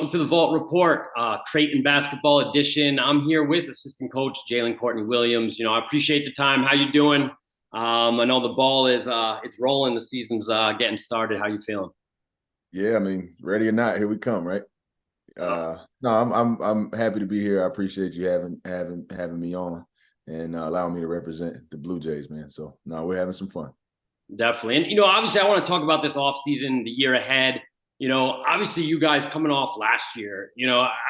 welcome to the Vault Report, Creighton basketball edition. I'm here with assistant coach Jalen Courtney-Williams. I appreciate the time. How you doing? I know the ball is it's rolling. The season's getting started. How you feeling? Yeah, I mean, ready or not, here we come, right? No, I'm happy to be here. I appreciate you having me on and allowing me to represent the Blue Jays, man. So no, we're having some fun. Definitely. And, obviously I want to talk about this offseason, the year ahead. Obviously you guys coming off last year,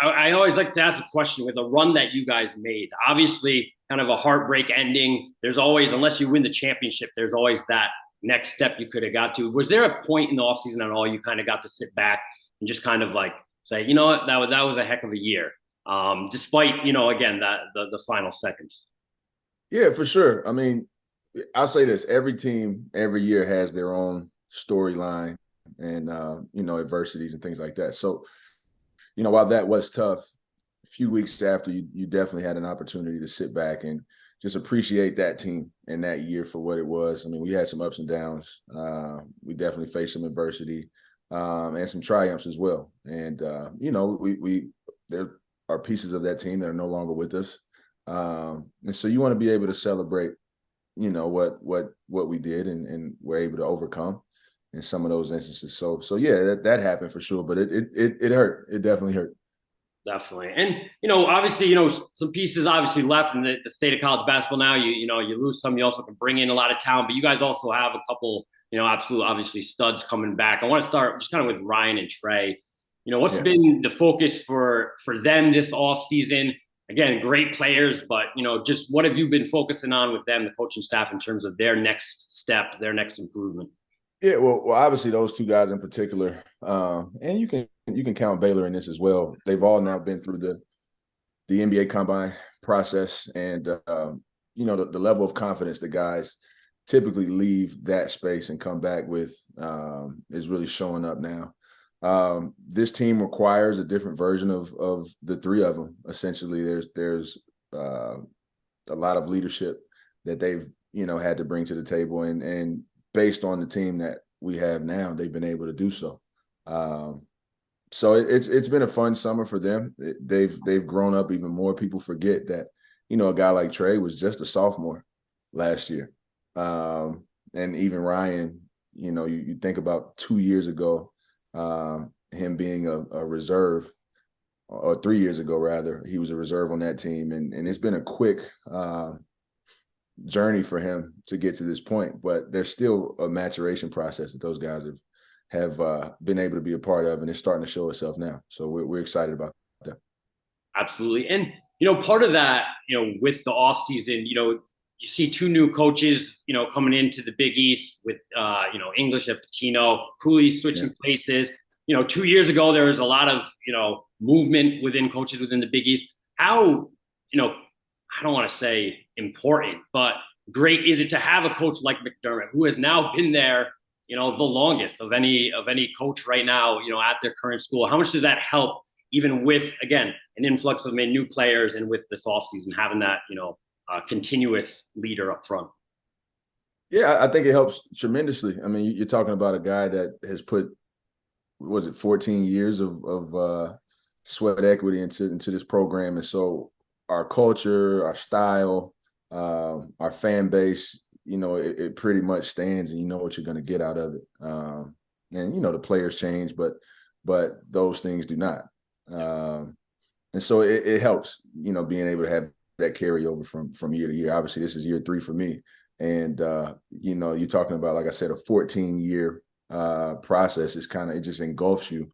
I always like to ask a question with the run that you guys made. Obviously, kind of a heartbreak ending. There's always, unless you win the championship, there's always that next step you could have got to. Was there a point in the offseason at all you kind of got to sit back and just kind of like say, you know what, that was a heck of a year, despite, again, that the final seconds? Yeah, for sure. I mean, I'll say this: every team, every year has their own storyline and adversities and things like that. So, while that was tough, a few weeks after, you definitely had an opportunity to sit back and just appreciate that team and that year for what it was. I mean, we had some ups and downs. We definitely faced some adversity and some triumphs as well. And we there are pieces of that team that are no longer with us. And so you want to be able to celebrate, what we did and we're able to overcome in some of those instances. So yeah, that happened for sure, but it hurt. It definitely hurt. Definitely. And, obviously, some pieces obviously left in the state of college basketball now. You lose some, you also can bring in a lot of talent, but you guys also have a couple, absolute, obviously, studs coming back. I want to start just kind of with Ryan and Trey. What's Yeah. been the focus for them this off season? Again, great players, but, just what have you been focusing on with them, the coaching staff, in terms of their next step, their next improvement? Yeah, well, obviously those two guys in particular, and you can count Baylor in this as well. They've all now been through the NBA combine process, and the level of confidence the guys typically leave that space and come back with is really showing up now. This team requires a different version of the three of them. Essentially, there's a lot of leadership that they've had to bring to the table, and based on the team that we have now, they've been able to do so. So it's been a fun summer for them. They've grown up even more. People forget that a guy like Trey was just a sophomore last year, and even Ryan. You think about 2 years ago, him being a reserve, or 3 years ago rather, he was a reserve on that team, and it's been a quick journey for him to get to this point, but there's still a maturation process that those guys have been able to be a part of, and it's starting to show itself now. So we're excited about that. Absolutely. And, part of that, with the offseason, you see two new coaches, coming into the Big East with, English at Patino, Cooley switching Yeah. places. 2 years ago, there was a lot of, movement within coaches within the Big East. How, I don't want to say important, but great is it to have a coach like McDermott, who has now been there, the longest of any coach right now, at their current school. How much does that help, even with, again, an influx of new players and with this offseason, having that, continuous leader up front? Yeah, I think it helps tremendously. I mean, you're talking about a guy that has put, was it 14 years of sweat equity into this program, and so our culture, our style, our fan base, it pretty much stands, and you know what you're going to get out of it. And the players change, but those things do not. And so it helps, being able to have that carryover from year to year. Obviously, this is year 3 for me, and you're talking about, like I said, a 14-year process. It just engulfs you.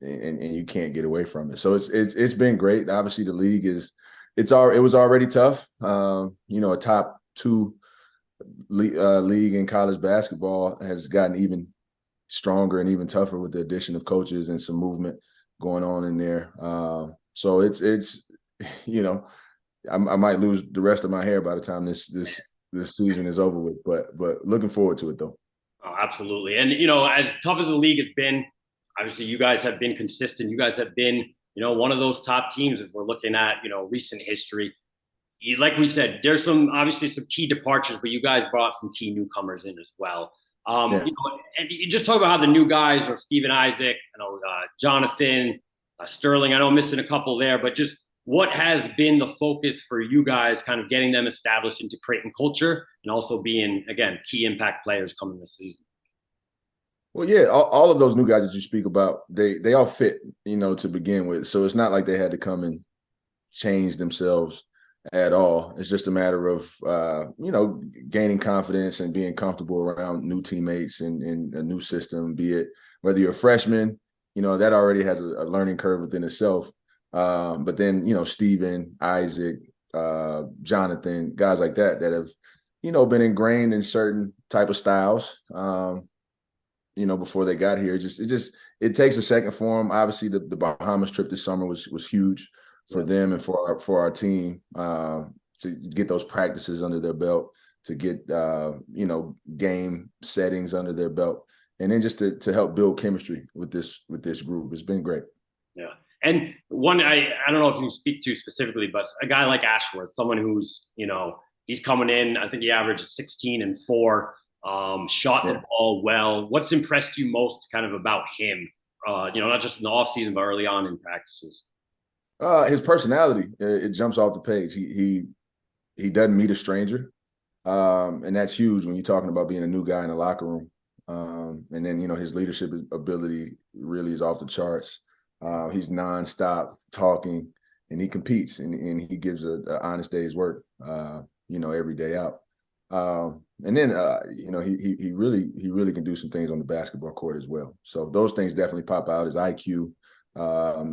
And you can't get away from it. So it's been great. Obviously, the league it was already tough. A top 2 league in college basketball has gotten even stronger and even tougher with the addition of coaches and some movement going on in there. So it's I might lose the rest of my hair by the time this season is over with, but looking forward to it though. Oh, absolutely. And, as tough as the league has been, obviously you guys have been consistent. You guys have been, one of those top teams if we're looking at, recent history. Like we said, there's obviously some key departures, but you guys brought some key newcomers in as well. Yeah. And you just talk about how the new guys are Steven Isaac, Jonathan, Sterling. I know I'm missing a couple there, but just what has been the focus for you guys, kind of getting them established into Creighton culture and also being, again, key impact players coming this season? Well, yeah, all of those new guys that you speak about, they all fit, to begin with. So it's not like they had to come and change themselves at all. It's just a matter of gaining confidence and being comfortable around new teammates and a new system. Be it whether you're a freshman, that already has a learning curve within itself. But then Steven, Isaac, Jonathan, guys like that have been ingrained in certain type of styles. Before they got here. It takes a second for them. Obviously, the Bahamas trip this summer was huge for them and for our team to get those practices under their belt, to get game settings under their belt, and then just to help build chemistry with this group. It's been great. Yeah. And one, I don't know if you can speak to specifically, but a guy like Ashworth, someone who's, he's coming in, I think he averaged 16 and 4, shot the ball well. What's impressed you most kind of about him, not just in the offseason, but early on in practices? His personality, it jumps off the page. He doesn't meet a stranger. And that's huge when you're talking about being a new guy in the locker room. And then, his leadership ability really is off the charts. He's nonstop talking, and he competes, and he gives an honest day's work, every day out. And then, he really can do some things on the basketball court as well. So those things definitely pop out. His IQ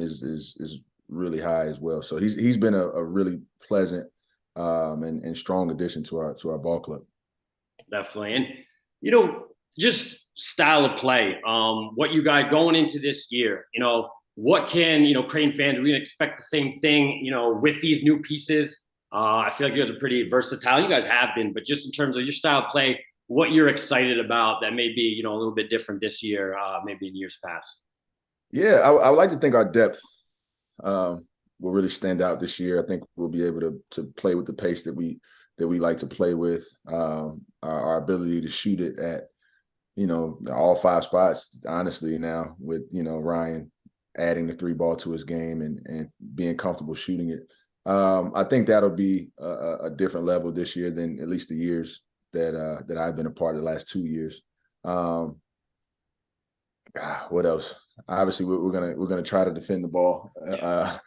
is really high as well. So he's been a really pleasant and strong addition to our ball club. Definitely. And, just style of play, what you guys going into this year, what can, Creighton fans, are we gonna expect the same thing, with these new pieces? I feel like you guys are pretty versatile. You guys have been, but just in terms of your style of play, what you're excited about that may be, a little bit different this year, maybe in years past. Yeah, I would like to think our depth will really stand out this year. I think we'll be able to play with the pace that we like to play with. Our ability to shoot it at, all 5 spots, honestly, now with, Ryan adding the 3 ball to his game and being comfortable shooting it. I think that'll be a different level this year than at least the years that I've been a part of the last 2 years. What else? Obviously, we're gonna try to defend the ball, Yeah.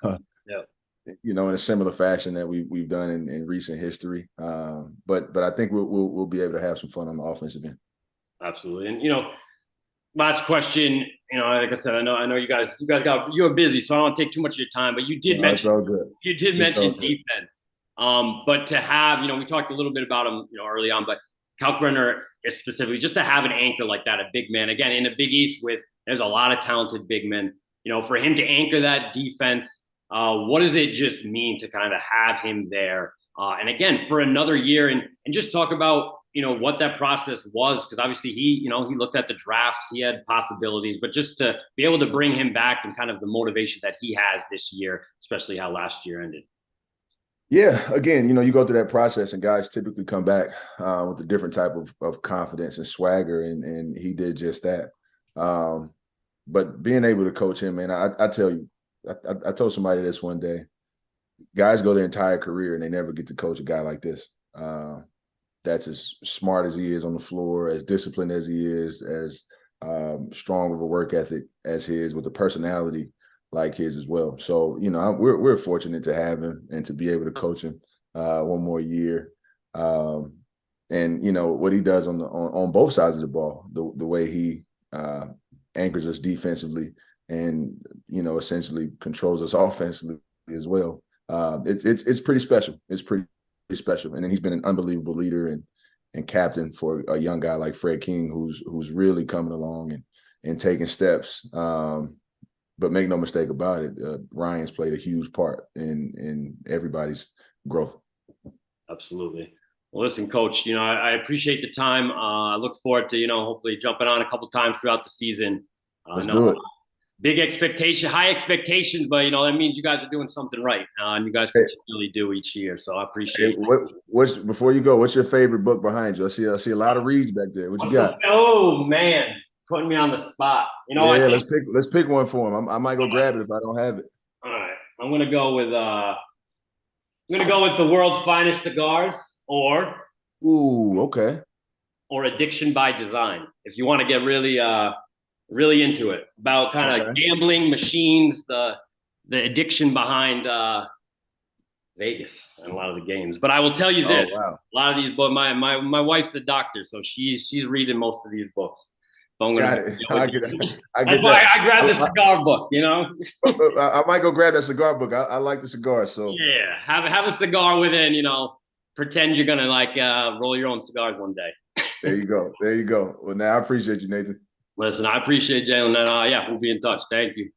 in a similar fashion that we've done in recent history. But I think we'll be able to have some fun on the offensive end. Absolutely. And, last question, like I said, I know you're busy, so I don't want to take too much of your time, but you did mention, it's all good. you did It's all mention good. defense. But to have, we talked a little bit about him, early on, but Kalkbrenner is specifically just to have an anchor like that, a big man, again, in the Big East there's a lot of talented big men, for him to anchor that defense, what does it just mean to kind of have him there? And again, for another year and just talk about, what that process was, because obviously he looked at the draft, he had possibilities, but just to be able to bring him back and kind of the motivation that he has this year, especially how last year ended. Yeah, again, you go through that process, and guys typically come back with a different type of confidence and swagger, and he did just that. But being able to coach him, man, I tell you, I told somebody this one day. Guys go their entire career and they never get to coach a guy like this. That's as smart as he is on the floor, as disciplined as he is, as strong of a work ethic as his, with a personality like his as well. So, we're fortunate to have him and to be able to coach him one more year. And what he does on both sides of the ball, the way he anchors us defensively and essentially controls us offensively as well. It's pretty special. It's pretty special. And then he's been an unbelievable leader and captain for a young guy like Fred King, who's really coming along and taking steps. But make no mistake about it, Ryan's played a huge part in everybody's growth. Absolutely. Well, listen, Coach, I appreciate the time. I look forward to, hopefully jumping on a couple times throughout the season. Let's do it. high expectations, but that means you guys are doing something right, and you guys Hey, continually do each year. So I hey, appreciate what's before you go? What's your favorite book behind you? I see a lot of reads back there. What you got? Oh man, putting me on the spot. I Yeah, think let's pick one for him. I might go grab it if I don't have it. all right. I'm gonna go with the world's finest cigars, or Ooh, okay. Addiction by Design. If you want to get really into it, about kind of Okay. gambling machines, the addiction behind Vegas and a lot of the games. But I will tell you Oh this: wow. a lot of these books. My wife's a doctor, so she's reading most of these books. So I'm gonna Got go it. with I That's get why that. I grabbed the cigar book. I might go grab that cigar book. I like the cigar. So Yeah, have a cigar with it. And, pretend you're gonna like roll your own cigars one day. there you go. There you go. Well, now I appreciate you, Nathan. Listen, I appreciate Jalen, and yeah, we'll be in touch. Thank you.